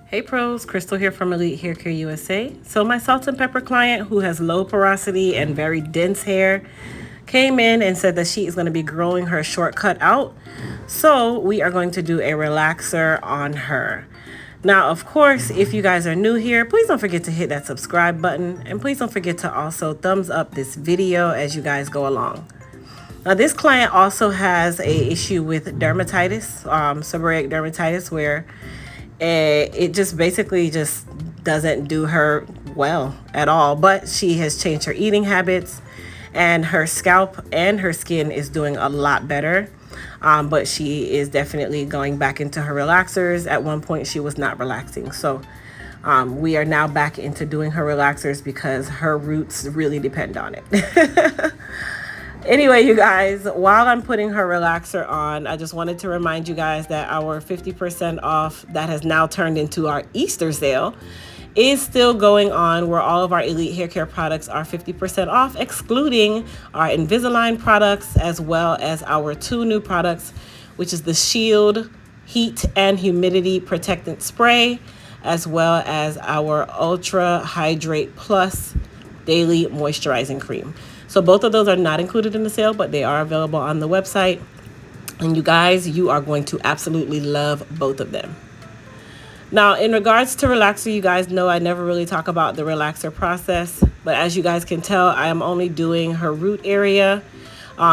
Hey pros, Crystal here from Elite Hair Care USA. So my salt and pepper client who has low porosity and very dense hair came in and said that she is going to be growing her shortcut out. So we are going to do a relaxer on her. Now, of course, if you guys are new here, please don't forget to hit that subscribe button. And please don't forget to also thumbs up this video as you guys go along. Now, this client also has a issue with dermatitis, seborrheic dermatitis, where it just basically just doesn't do her well at all. But she has changed her eating habits, and her scalp and her skin is doing a lot better. But she is definitely going back into her relaxers. At one point, she was not relaxing. So we are now back into doing her relaxers because her roots really depend on it. Anyway, you guys, while I'm putting her relaxer on, I just wanted to remind you guys that our 50% off that has now turned into our Easter sale is still going on, where all of our Elite Hair Care products are 50% off, excluding our Invisalign products, as well as our 2 new products, which is the Shield Heat and Humidity Protectant Spray, as well as our Ultra Hydrate Plus Daily Moisturizing Cream. So both of those are not included in the sale, but they are available on the website. And you guys, you are going to absolutely love both of them. Now, in regards to relaxer, you guys know I never really talk about the relaxer process. But as you guys can tell, I am only doing her root area.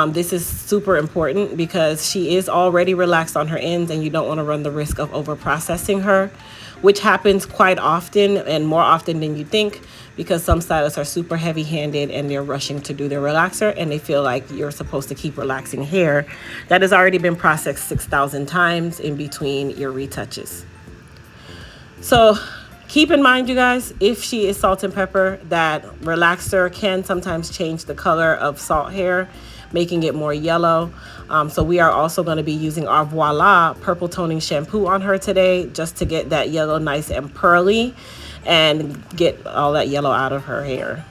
This is super important because she is already relaxed on her ends, and you don't want to run the risk of over processing her, which happens quite often and more often than you think, because some stylists are super heavy handed and they're rushing to do their relaxer and they feel like you're supposed to keep relaxing hair that has already been processed 6,000 times in between your retouches. So keep in mind, you guys, if she is salt and pepper, that relaxer can sometimes change the color of salt hair, making it more yellow. So we are also going to be using our Voila purple toning shampoo on her today, just to get that yellow nice and pearly and get all that yellow out of her hair.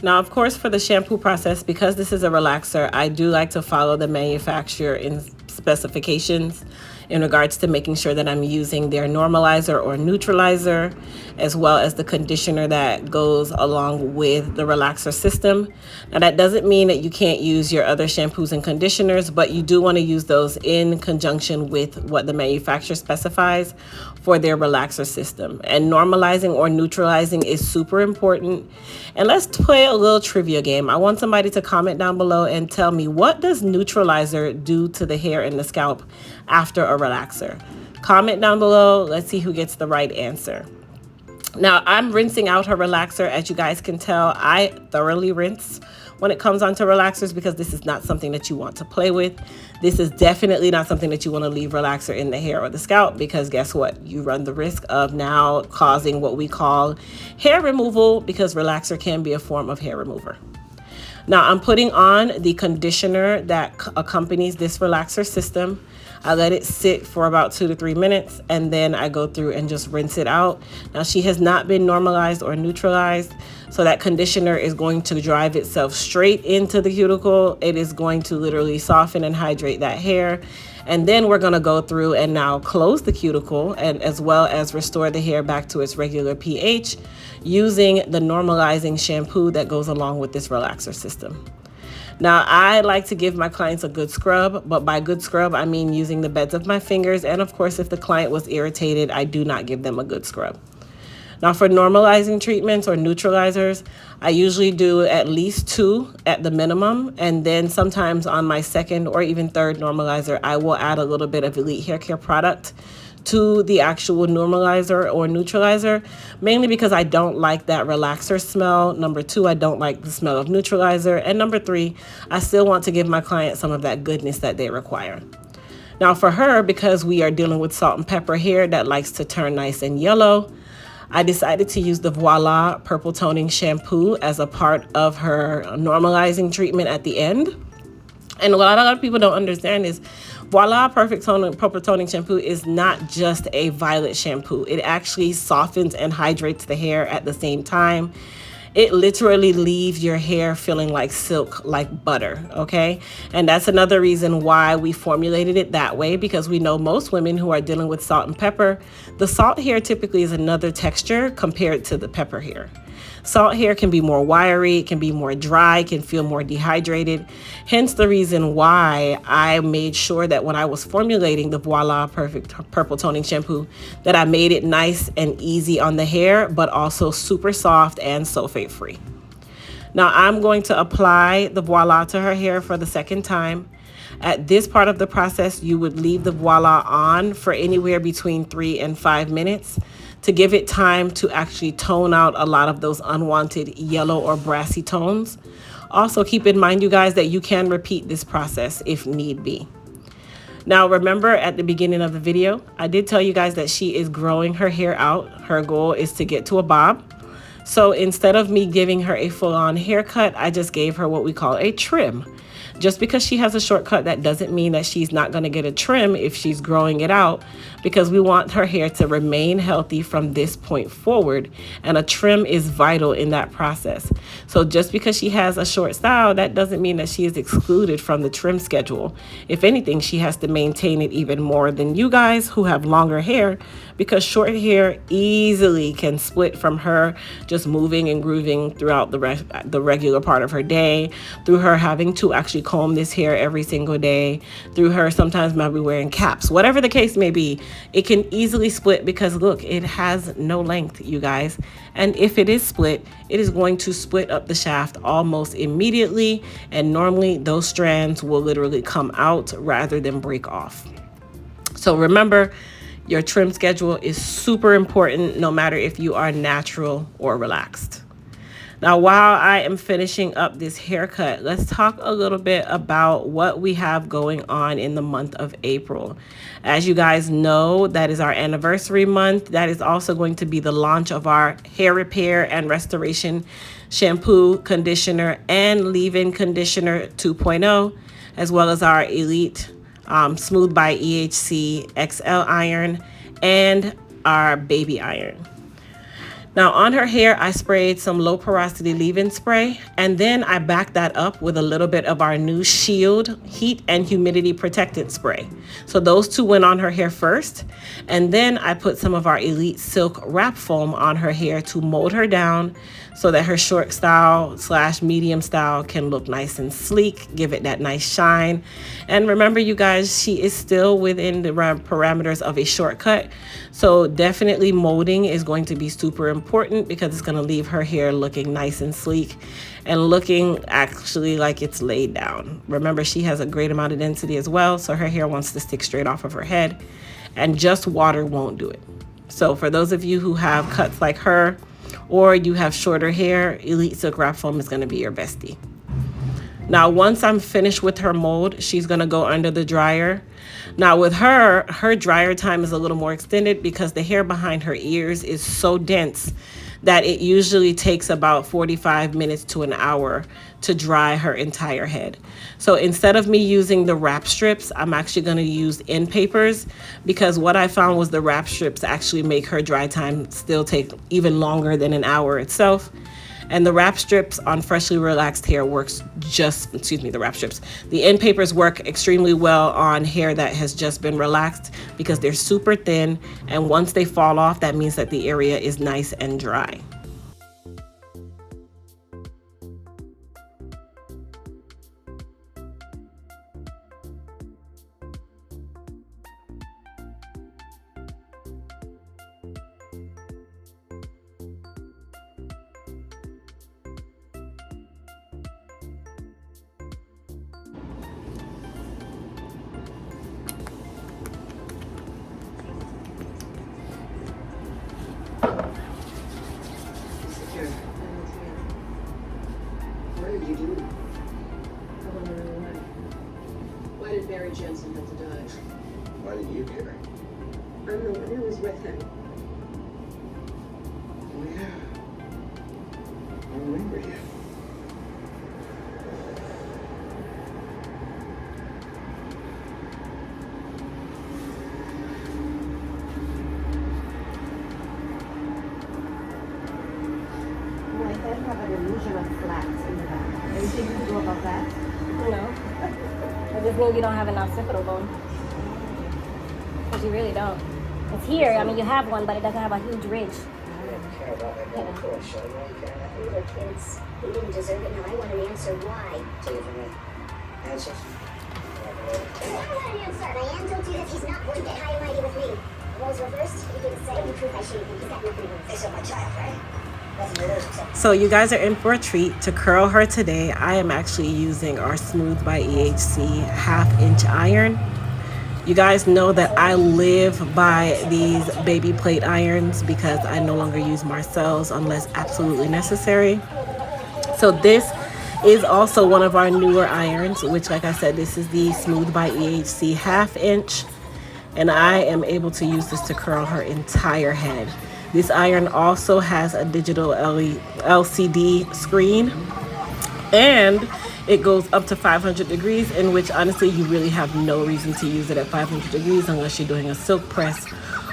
Now, of course, for the shampoo process, because this is a relaxer, I do like to follow the manufacturer in specifications in regards to making sure that I'm using their normalizer or neutralizer, as well as the conditioner that goes along with the relaxer system. Now, that doesn't mean that you can't use your other shampoos and conditioners, but you do want to use those in conjunction with what the manufacturer specifies for their relaxer system. And normalizing or neutralizing is super important. And let's play a little trivia game. I want somebody to comment down below and tell me, what does neutralizer do to the hair and the scalp after a relaxer? Comment down below. Let's see who gets the right answer. Now, I'm rinsing out her relaxer. As you guys can tell, I thoroughly rinse when it comes onto relaxers, because this is not something that you want to play with. This is definitely not something that you want to leave relaxer in the hair or the scalp, because guess what? You run the risk of now causing what we call hair removal, because relaxer can be a form of hair remover. Now, I'm putting on the conditioner that accompanies this relaxer system. I let it sit for about 2 to 3 minutes, and then I go through and just rinse it out. Now, she has not been normalized or neutralized, so that conditioner is going to drive itself straight into the cuticle. It is going to literally soften and hydrate that hair. And then we're going to go through and now close the cuticle, and as well as restore the hair back to its regular pH using the normalizing shampoo that goes along with this relaxer system. Now, I like to give my clients a good scrub, but by good scrub, I mean using the beds of my fingers. And of course, if the client was irritated, I do not give them a good scrub. Now, for normalizing treatments or neutralizers, I usually do at least 2 at the minimum. And then sometimes on my second or even third normalizer, I will add a little bit of Elite Hair Care product to the actual normalizer or neutralizer, mainly because I don't like that relaxer smell. Number 2, I don't like the smell of neutralizer. And number 3, I still want to give my client some of that goodness that they require. Now, for her, because we are dealing with salt and pepper hair that likes to turn nice and yellow, I decided to use the Voila purple toning shampoo as a part of her normalizing treatment at the end. And what a lot of people don't understand is Voila purple toning shampoo is not just a violet shampoo. It actually softens and hydrates the hair at the same time. it literally leaves your hair feeling like silk, like butter, okay? And that's another reason why we formulated it that way, because we know most women who are dealing with salt and pepper, the salt hair typically is another texture compared to the pepper hair. Salt hair can be more wiry, it can be more dry, can feel more dehydrated. Hence the reason why I made sure that when I was formulating the Voila Perfect Purple Toning Shampoo, that I made it nice and easy on the hair, but also super soft and sulfate free. Now I'm going to apply the Voila to her hair for the second time. At this part of the process, you would leave the Voila on for anywhere between 3 and 5 minutes to give it time to actually tone out a lot of those unwanted yellow or brassy tones. Also, keep in mind, you guys, that you can repeat this process if need be. Now, remember at the beginning of the video, I did tell you guys that she is growing her hair out. Her goal is to get to a bob. So instead of me giving her a full-on haircut, I just gave her what we call a trim. Just because she has a shortcut, that doesn't mean that she's not going to get a trim if she's growing it out, because we want her hair to remain healthy from this point forward, and a trim is vital in that process. So just because she has a short style, that doesn't mean that she is excluded from the trim schedule. If anything, she has to maintain it even more than you guys who have longer hair, because short hair easily can split from her just moving and grooving throughout the regular part of her day, through her having to actually comb this hair every single day, through her sometimes maybe wearing caps, whatever the case may be. It can easily split because look, it has no length, you guys. And if it is split, it is going to split up the shaft almost immediately, and normally those strands will literally come out rather than break off. So remember, your trim schedule is super important no matter if you are natural or relaxed. Now, while I am finishing up this haircut, let's talk a little bit about what we have going on in the month of April. As you guys know, that is our anniversary month. That is also going to be the launch of our hair repair and restoration shampoo, conditioner, and leave-in conditioner 2.0, as well as our Elite Smooth by EHC XL iron and our baby iron. Now on her hair, I sprayed some low porosity leave-in spray, and then I backed that up with a little bit of our new Shield heat and humidity protectant spray. So those two went on her hair first, and then I put some of our Elite Silk Wrap Foam on her hair to mold her down so that her short style / medium style can look nice and sleek, give it that nice shine. And remember, you guys, she is still within the parameters of a shortcut. So definitely molding is going to be super important, because it's going to leave her hair looking nice and sleek and looking actually like it's laid down. Remember, she has a great amount of density as well, so her hair wants to stick straight off of her head, and just water won't do it. So for those of you who have cuts like her, or you have shorter hair, Elite Silk Wrap Foam is going to be your bestie. Now, once I'm finished with her mold, she's going to go under the dryer. Now with her dryer time is a little more extended because the hair behind her ears is so dense that it usually takes about 45 minutes to an hour to dry her entire head. So instead of me using the wrap strips, I'm actually going to use Endpapers, because what I found was the wrap strips actually make her dry time still take even longer than an hour itself. And the wrap strips on freshly relaxed hair works the wrap strips. The Endpapers work extremely well on hair that has just been relaxed, because they're super thin, and once they fall off, that means that the area is nice and dry. What did you do? I want to know why. Why did Barry Jensen have to die? Why did you care? I'm the one who was with him. Oh yeah. I remember you. Well, I thought then have an illusion of flat in the back. Anything you can do about that? No. I just mean you don't have an occipital bone. Because you really don't. It's here. I mean, you have one, but it doesn't have a huge ridge. I don't care about that little cool show. You don't care. We were kids. He didn't deserve it. Now I want an answer why. Take it from me. Answers. Is that not an answer? Diane told you that he's not going to get high and mighty with me. Roles reversed. You didn't say the truth. I shouldn't. He's got nothing to lose. They said my child, right? Nothing to lose except. So you guys are in for a treat. To curl her today, I am actually using our Smooth by EHC 1/2-inch iron. You guys know that I live by these baby plate irons because I no longer use Marcel's unless absolutely necessary. So this is also one of our newer irons, which, like I said, this is the Smooth by EHC 1/2-inch, and I am able to use this to curl her entire head. This iron also has a digital LCD screen, and it goes up to 500 degrees, in which honestly you really have no reason to use it at 500 degrees unless you're doing a silk press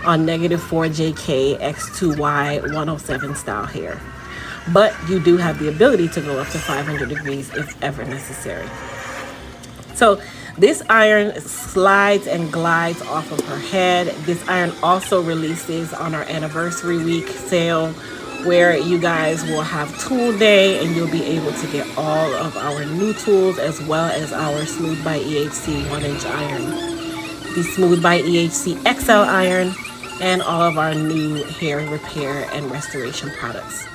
on -4JK X2Y 107 style hair. But you do have the ability to go up to 500 degrees if ever necessary. So this iron slides and glides off of her head. This iron also releases on our anniversary week sale, where you guys will have tool day and you'll be able to get all of our new tools as well as our Smooth by EHC 1-inch iron, the Smooth by EHC XL iron, and all of our new hair repair and restoration products.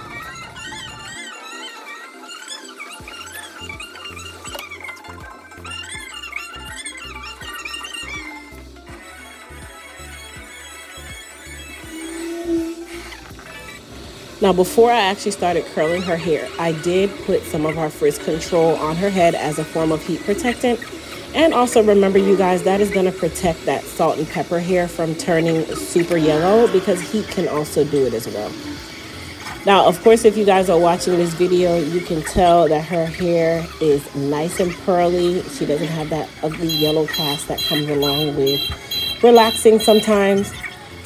Now, before I actually started curling her hair, I did put some of our frizz control on her head as a form of heat protectant. And also remember, you guys, that is going to protect that salt and pepper hair from turning super yellow, because heat can also do it as well. Now, of course, if you guys are watching this video, you can tell that her hair is nice and pearly. She doesn't have that ugly yellow cast that comes along with relaxing sometimes.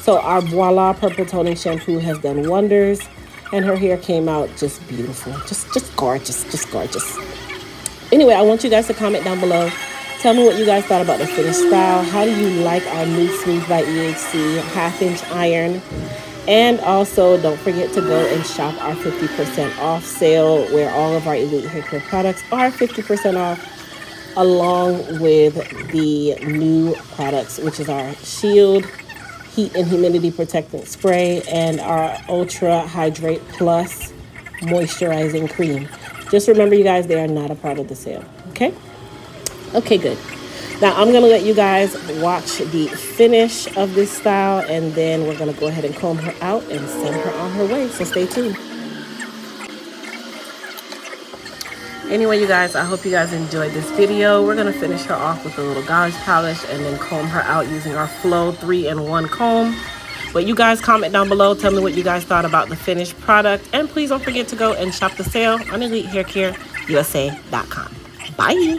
So our Voila Purple Toning Shampoo has done wonders. And her hair came out just beautiful, just gorgeous, just gorgeous. Anyway, I want you guys to comment down below. Tell me what you guys thought about the finished style. How do you like our new Smooth by EHC 1/2-inch iron? And also, don't forget to go and shop our 50% off sale, where all of our Elite Hair Care products are 50% off, along with the new products, which is our Shield Heat and Humidity Protectant Spray and our Ultra Hydrate Plus Moisturizing Cream. Just remember, you guys, they are not a part of the sale, okay? Okay, good. Now, I'm going to let you guys watch the finish of this style, and then we're going to go ahead and comb her out and send her on her way, so stay tuned. Anyway, you guys, I hope you guys enjoyed this video. We're going to finish her off with a little gouge polish and then comb her out using our Flow 3-in-1 comb. But you guys comment down below. Tell me what you guys thought about the finished product. And please don't forget to go and shop the sale on EliteHairCareUSA.com. Bye.